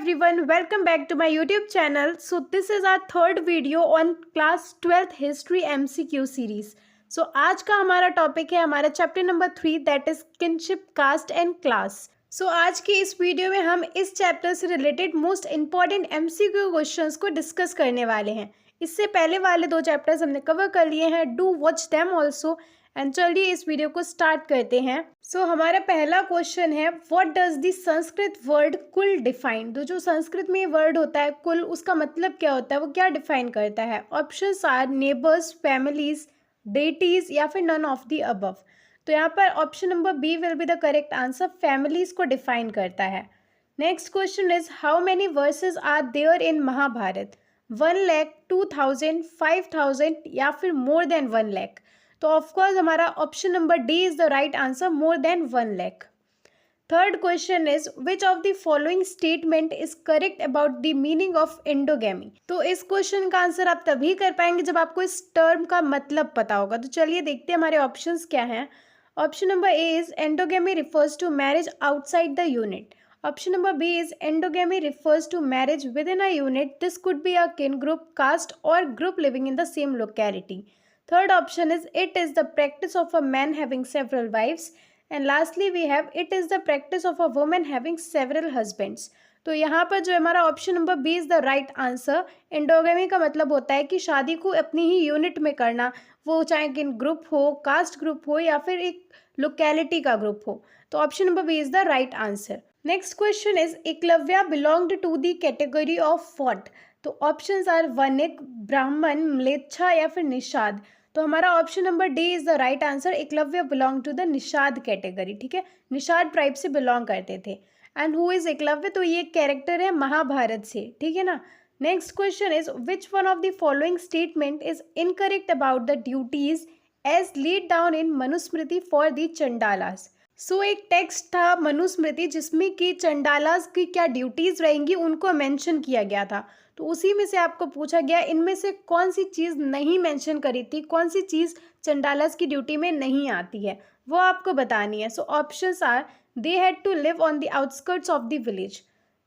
everyone, welcome back to my YouTube channel. So this is our third video on class 12th history MCQ series. So आज का हमारा topic है हमारा chapter number 3 that is kinship caste and class. So आज की इस video में हम इस चैप्टर से related most important MCQ questions को डिस्कस करने वाले हैं. इससे पहले वाले दो चैप्टर्स हमने कवर कर लिए हैं. Do watch them also. And चलिए इस वीडियो को स्टार्ट करते हैं. सो हमारा पहला क्वेश्चन है what does the Sanskrit word कुल डिफाइन. तो जो संस्कृत में वर्ड होता है कुल, उसका मतलब क्या होता है, वो क्या डिफाइन करता है. Options are neighbours, families, deities या फिर नन ऑफ द अबव. तो यहाँ पर option number B will be the correct answer. Families को डिफाइन करता है. Next question is how many verses are there in Mahabharat. 1 lakh, 2000, 5000 या फिर मोर देन 1 लाख. तो ऑफकोर्स हमारा option number D is the right answer, more than 1 lakh. Third question is which of the following statement is correct about the meaning of endogamy. तो इस question का answer आप तभी कर पाएंगे जब आपको इस टर्म का मतलब पता होगा. तो चलिए देखते हैं हमारे ऑप्शंस क्या हैं. Option number A is endogamy refers to marriage outside the unit. Option number B is endogamy refers to marriage within a unit. This could be a kin group, caste or group living in the same locality. Third option is it is the practice of a man having several wives. And lastly we have it is the practice of a woman having several husbands. तो यहाँ पर जो हमारा option number B is the right answer. Endogamy का मतलब होता है कि शादी को अपनी ही यूनिट में करना, वो चाहे किन ग्रुप हो, कास्ट ग्रुप हो या फिर एक लोकेलिटी का ग्रुप हो. तो option number B is the right answer. Next question is Eklavya belonged to the category of what. तो ऑप्शंस आर वनिक, ब्राह्मण, म्लेच्छा या फिर निषाद. तो हमारा option number D is the right answer. Eklavya belong to the Nishad category. ठीक है, निषाद ट्राइब से बिलोंग करते थे. एंड हु इज एकलव्य, तो ये कैरेक्टर है महाभारत से. ठीक है ना. Next question is which one of the following statement is incorrect about the duties as laid down in Manusmriti for the Chandalas. So एक टेक्स्ट था मनुस्मृति जिसमें कि चंडालास की क्या ड्यूटीज़ रहेंगी उनको मेंशन किया गया था. तो उसी में से आपको पूछा गया इनमें से कौन सी चीज़ नहीं मेंशन करी थी, कौन सी चीज़ चंडालास की ड्यूटी में नहीं आती है, वो आपको बतानी है. So options are they had to live on the outskirts of the village.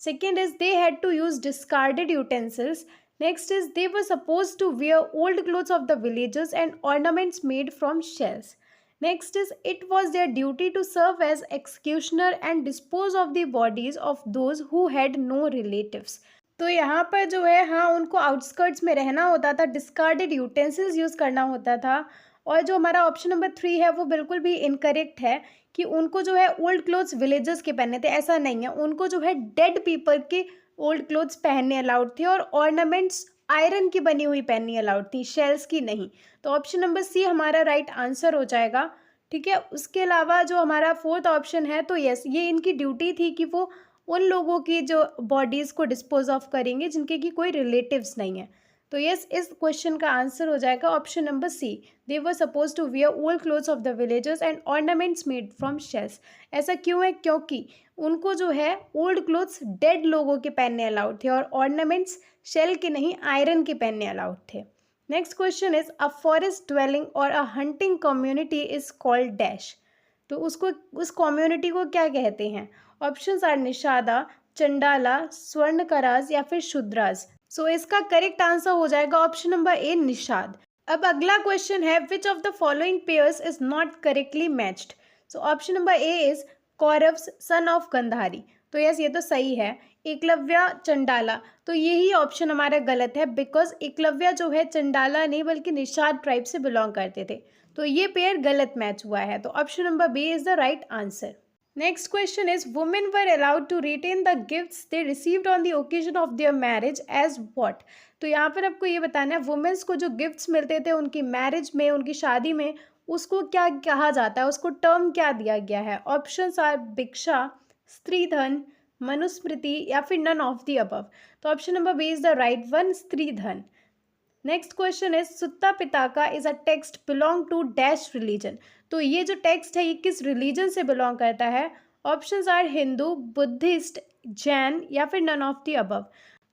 Second is they had to use discarded utensils. Next is they were suppose to wear old clothes of the villagers and ornaments made from shells. Next is it was their duty to serve as executioner and dispose of the bodies of those who had no relatives. तो यहाँ पर जो है हाँ उनको outskirts में रहना होता था, डिस्कार्डेड यूटेंसिल्स यूज़ करना होता था. और जो हमारा ऑप्शन नंबर 3 है वो बिल्कुल भी इनकरेक्ट है कि उनको जो है ओल्ड क्लोथ्स विलेजर्स के पहनने थे, ऐसा नहीं है. उनको जो है डेड पीपल के ओल्ड क्लोथ्स पहनने अलाउड थे और ऑर्नामेंट्स आयरन की बनी हुई पहननी अलाउड थी, शेल्स की नहीं. तो ऑप्शन नंबर सी हमारा राइट आंसर हो जाएगा. ठीक है. उसके अलावा जो हमारा फोर्थ ऑप्शन है तो यस ये इनकी ड्यूटी थी कि वो उन लोगों की जो बॉडीज़ को डिस्पोज ऑफ करेंगे जिनके की कोई रिलेटिव्स नहीं है. तो यस इस क्वेश्चन का आंसर हो जाएगा option number C. They were suppose to wear old clothes of the villagers and ornaments made from shells. ऐसा क्यों है, क्योंकि उनको जो है ओल्ड क्लोथ्स डेड लोगों के पहनने अलाउड थे और ऑर्नामेंट्स शेल के नहीं आयरन के पहनने अलाउड थे. Next question is a forest dwelling और a hunting community is called dash. तो उसको उस कम्युनिटी को क्या कहते हैं. ऑप्शंस आर निषादा, चंडाला, स्वर्णकराज या फिर शूद्राज. सो इसका करेक्ट आंसर हो जाएगा ऑप्शन नंबर ए निषाद. अब अगला क्वेश्चन है which of the following pairs is not correctly matched. So option number A is Kauravas son of Gandhari. तो यस ये तो सही है. एकलव्या चंडाला, तो यही ऑप्शन हमारा गलत है बिकॉज एकलव्या जो है चंडाला नहीं बल्कि निषाद ट्राइब से बिलोंग करते थे. तो ये पेयर गलत मैच हुआ है. तो option number B is the right answer. Next question is women were allowed to retain the gifts they received on the occasion of their marriage as what. तो यहाँ पर आपको ये बताना है वुमेन्स को जो गिफ्ट्स मिलते थे उनकी मैरिज में, उनकी शादी में, उसको क्या कहा जाता है, उसको टर्म क्या दिया गया है. ऑप्शंस आर भिक्षा, स्त्रीधन, मनुस्मृति या फिर नन ऑफ द अबव. तो option number B is the right one, stridhan. Next question is Sutta Pitaka is a text belong to dash religion. तो ये जो टेक्स्ट है ये किस रिलीजन से बिलोंग करता है. Options are Hindu, Buddhist, Jain या फिर नन ऑफ द अबव.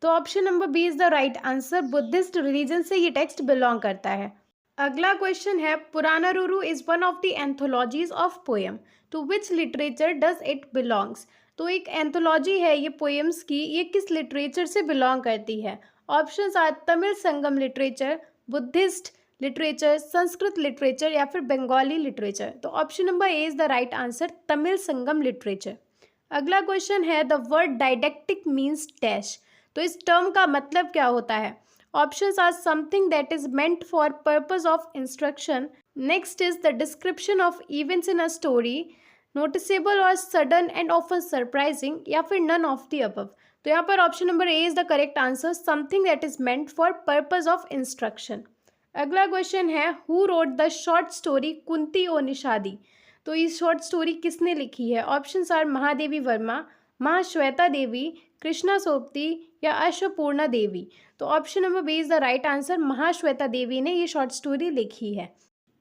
तो option number B is the right answer. Buddhist religion से ये टेक्स्ट बिलोंग करता है. अगला क्वेश्चन है Purananuru is one of the anthologies of poem. To which literature does it belongs. तो एक एंथोलॉजी है ये पोएम्स की, ये किस लिटरेचर से बिलोंग करती है? Options are Tamil Sangam literature, Buddhist literature, Sanskrit literature या फिर बंगाली लिटरेचर। तो option number A is the right answer, Tamil Sangam literature. अगला क्वेश्चन है the word didactic means dash. तो इस टर्म का मतलब क्या होता है? Options are something that is meant for purpose of instruction, next is the description of events in a story, noticeable और सडन एंड ऑफन सरप्राइजिंग, या फिर नन ऑफ द अबव। तो यहाँ पर option number A is the correct answer, something that is meant for purpose of instruction. अगला question है who wrote the short story Kunti O Nishadi. तो ये शॉर्ट स्टोरी किसने लिखी है? ऑप्शंस आर महादेवी वर्मा, महाश्वेता देवी, कृष्णा सोपती या अश्वपूर्णा देवी। तो option number B is the right answer, Mahasweta Devi ने ये शॉर्ट स्टोरी लिखी है।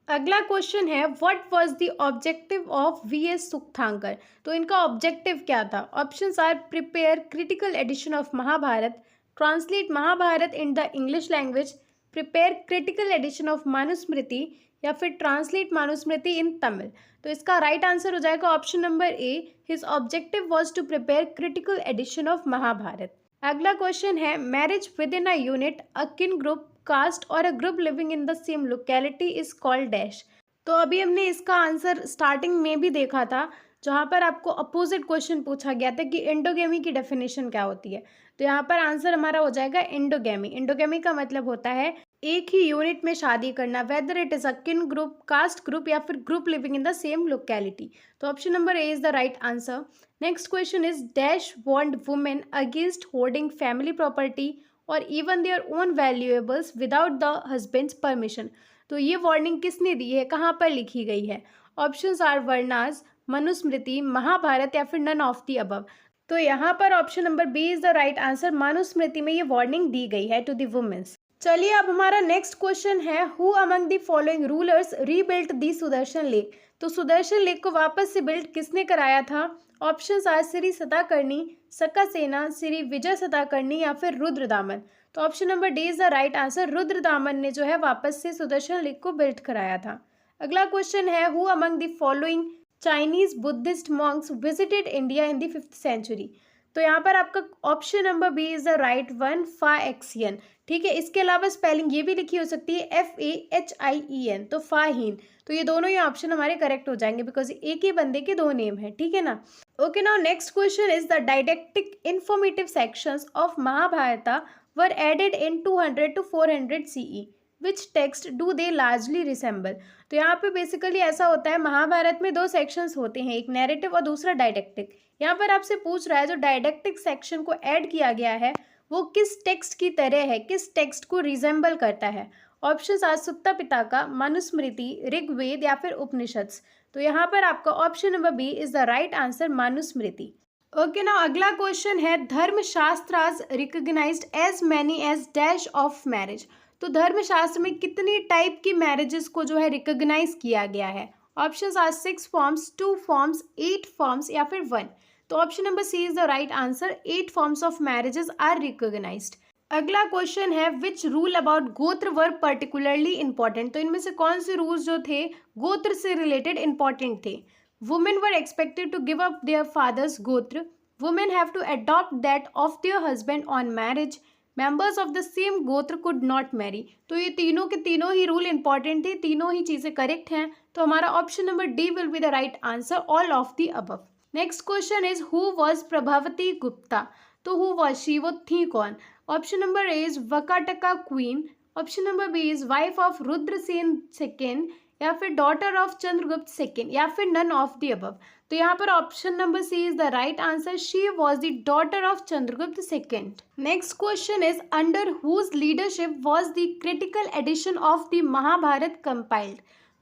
अगला क्वेश्चन है what was the objective of V S. Sukthankar. तो इनका ऑब्जेक्टिव क्या था? Options are prepare critical edition of Mahabharat, translate Mahabharat in the English language, prepare critical edition of Manusmriti या फिर ट्रांसलेट मनुस्मृति इन तमिल। तो इसका राइट आंसर हो जाएगा option number A, his objective was to prepare critical edition of Mahabharat. अगला क्वेश्चन है marriage within a unit, a kin group, caste और a group living in the same locality is called dash. तो अभी हमने इसका answer starting में भी देखा था, जहाँ पर आपको अपोजिट क्वेश्चन पूछा गया था कि एंडोगेमी की डेफिनेशन क्या होती है। तो यहाँ पर आंसर हमारा हो जाएगा एंडोगेमी। एंडोगेमी का मतलब होता है एक ही यूनिट में शादी करना, whether it is a kin group, cast group या फिर group living in the same locality. तो option number A is the right answer. Next question is dash warned women against hoarding family property और even their own valuables without the husband's permission. तो ये warning किसने दी है, कहाँ पर लिखी गई है? ऑप्शंस आर वर्णास, मनुस्मृति, महाभारत या फिर नन ऑफ द अबव। तो यहाँ पर option number B is the right answer, Manusmriti में ये वार्निंग दी गई है टू द वुमेन्स। चलिए अब हमारा नेक्स्ट क्वेश्चन है who among the following rulers rebuilt the Sudarshan lake. तो सुदर्शन लेक को वापस से बिल्ड किसने कराया था? ऑप्शंस आर श्री सताकर्णी, सकसेना, श्री विजय सताकर्णी या फिर रुद्रदामन। तो option number D is the right answer, Rudradaman ने जो है वापस से सुदर्शन लेक को बिल्ड कराया था। अगला क्वेश्चन है who among the following Chinese Buddhist monks visited India in the 5th century. तो यहाँ पर आपका option number B is the right one, Faxian. ठीक है, इसके अलावा स्पेलिंग ये भी लिखी हो सकती है FAHIEN, तो फाहीन। तो ये दोनों ही ऑप्शन हमारे करेक्ट हो जाएंगे बिकॉज एक ही बंदे के दो नेम है। ठीक है ना। Okay, now next question is the didactic informative sections of Mahabharata were added in 200 to 400 CE, which text do they largely resemble. तो यहाँ पे बेसिकली ऐसा होता है, महाभारत में दो सेक्शंस होते हैं, एक नैरेटिव और दूसरा डायडेक्टिक। यहाँ पर आपसे पूछ रहा है जो डायडेक्टिक सेक्शन को ऐड किया गया है वो किस टेक्स्ट की तरह है, किस टेक्स्ट को रिजेंबल करता है। ऑप्शन आर सुत्ता पिताका, मनुस्मृति, ऋग्वेद या फिर उपनिषद्स। तो यहाँ पर आपका option number B is the right answer, Manusmriti. Okay, now अगला क्वेश्चन है Dharmashastras recognized as many as dash of marriage. तो धर्मशास्त्र में कितनी टाइप की मैरिजेस को जो है रिकॉग्नाइज किया गया है? Options are 6 forms, 2 forms, 8 forms या फिर 1। तो option number C is the right answer, 8 forms of marriages are recognised. अगला क्वेश्चन है विच रूल अबाउट गोत्र वर पर्टिकुलरली इंपॉर्टेंट। तो इनमें से कौन से रूल्स जो थे गोत्र से रिलेटेड इंपॉर्टेंट थे? Women were expected to give up their father's gotra, women have to adopt that of their husband on marriage, members of the same gotra could not marry. तो ये तीनों के तीनों ही रूल इंपॉर्टेंट थे, तीनों ही चीजें करेक्ट हैं। तो हमारा option number D will be the right answer, all of the above. Next question is who was Prabhavati Gupta. तो हु वाज शी, वो थी कौन? Option number A is Vakataka queen, option number B is wife of Rudrasen second या फिर daughter of Chandragupta second या फिर none of the above. तो यहाँ पर option number C is the right answer, she was the daughter of Chandragupta second. Next question is under whose leadership was the critical edition of the Mahabharat compiled.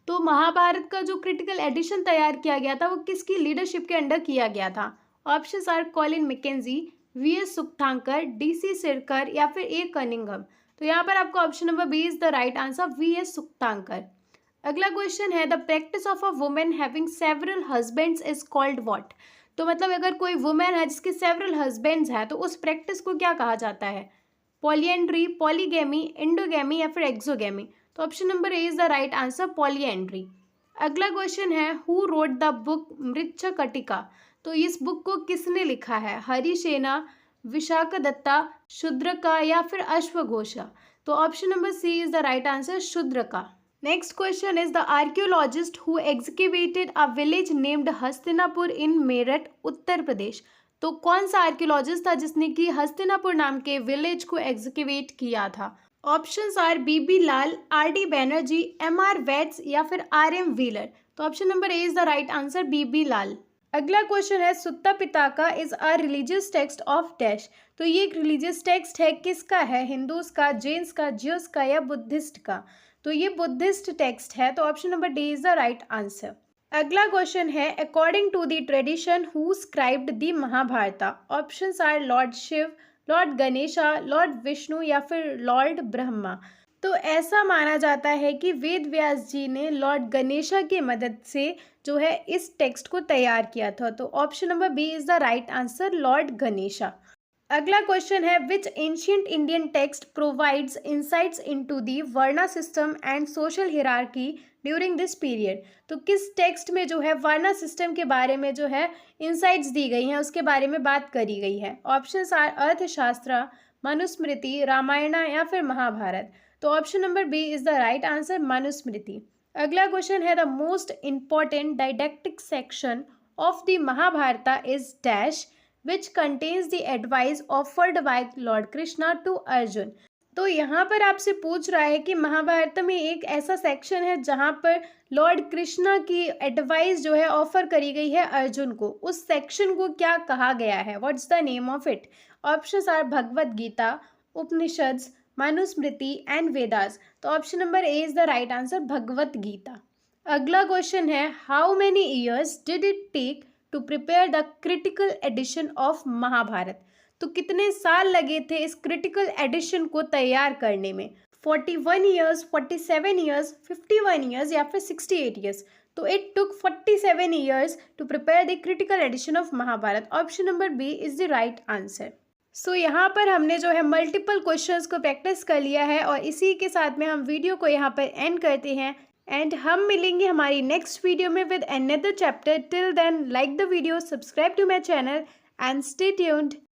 तो महाभारत का जो critical edition तैयार किया गया था वो किसकी लीडरशिप के अंडर किया गया था? Options are Colin Mackenzie, V S. Sukthankar, D.C. Sircar या फिर A. कनिंघम। तो यहाँ पर आपका option number B is the right answer, V S. Sukthankar. अगला क्वेश्चन है the practice of a women having several husbands is called what. तो मतलब अगर कोई वुमेन है जिसके सेवरल हस्बैंड्स है तो उस प्रैक्टिस को क्या कहा जाता है? पॉलीएंड्री, पॉलीगैमी, इंडोगैमी या फिर एक्सोगैमी। तो option number A is the right answer, polyandry. अगला क्वेश्चन है who wrote the book Mricchakatika. तो इस बुक को किसने लिखा है? हरिसेना, विशाखदत्ता, शूद्रका या फिर अश्वघोषा? तो option number C is the right answer, Shudraka. Next question is the archaeologist who executed a village named Hastinapur in Meerut, Uttar Pradesh. तो कौन सा आर्कियोलॉजिस्ट था जिसने कि हस्तिनापुर नाम के विलेज को एग्जीक्यूट किया था? Options are B B Lal, R D Banerjee, M R Vats या फिर आर एम व्हीलर। तो option number A is the right answer, B B Lal. अगला क्वेश्चन है Sutta Pitaka is a religious text of dash. तो ये एक रिलीजियस टेक्स्ट है, किसका है? हिंदूज का, जैन्स का, ज्यूस का या बुद्धिस्ट का? तो ये बुद्धिस्ट टेक्स्ट है, तो option number D is the right answer. अगला क्वेश्चन है according to the tradition who scribed the Mahabharata. Options are Lord Shiva, Lord Ganesha, Lord Vishnu या फिर लॉर्ड ब्रह्मा। तो ऐसा माना जाता है कि वेद व्यास जी ने लॉर्ड गणेशा की मदद से जो है इस टेक्स्ट को तैयार किया था। तो option number B is the right answer, lord Ganesha. अगला क्वेश्चन है which ancient Indian text provides insights into the varna system and social hierarchy during this period. तो किस टेक्स्ट में जो है वर्ना सिस्टम के बारे में जो है इंसाइट्स दी गई हैं, उसके बारे में बात करी गई है? ऑप्शंस आर अर्थशास्त्र, मनुस्मृति, रामायण या फिर महाभारत। तो option number B is the right answer, Manusmriti. अगला क्वेश्चन है the most important didactic section of the Mahabharata is dash which contains the advice offered by lord Krishna to Arjun. तो यहाँ पर आपसे पूछ रहा है कि महाभारत में एक ऐसा सेक्शन है जहाँ पर लॉर्ड कृष्णा की एडवाइस जो है ऑफर करी गई है अर्जुन को। उस सेक्शन को क्या कहा गया है? What's the name of it? Options are Bhagavad Gita, Upanishad, Manusmriti and Vedas. तो option number A is the right answer, Bhagavad Gita. अगला क्वेश्चन है how many years did it take to prepare the critical edition of Mahabharat. तो कितने साल लगे थे इस क्रिटिकल एडिशन को तैयार करने में? 41 ईयर्स, 47 ईयर्स, 51 ईयर्स या फिर 68 ईयर्स? तो it took 47 years to prepare the critical edition of Mahabharat. Option number B is the right answer. So यहाँ पर हमने जो है मल्टीपल क्वेश्चंस को प्रैक्टिस कर लिया है और इसी के साथ में हम वीडियो को यहाँ पर एंड करते हैं एंड हम मिलेंगे हमारी नेक्स्ट वीडियो में with another chapter. Till then like the video, subscribe to my channel and stay tuned.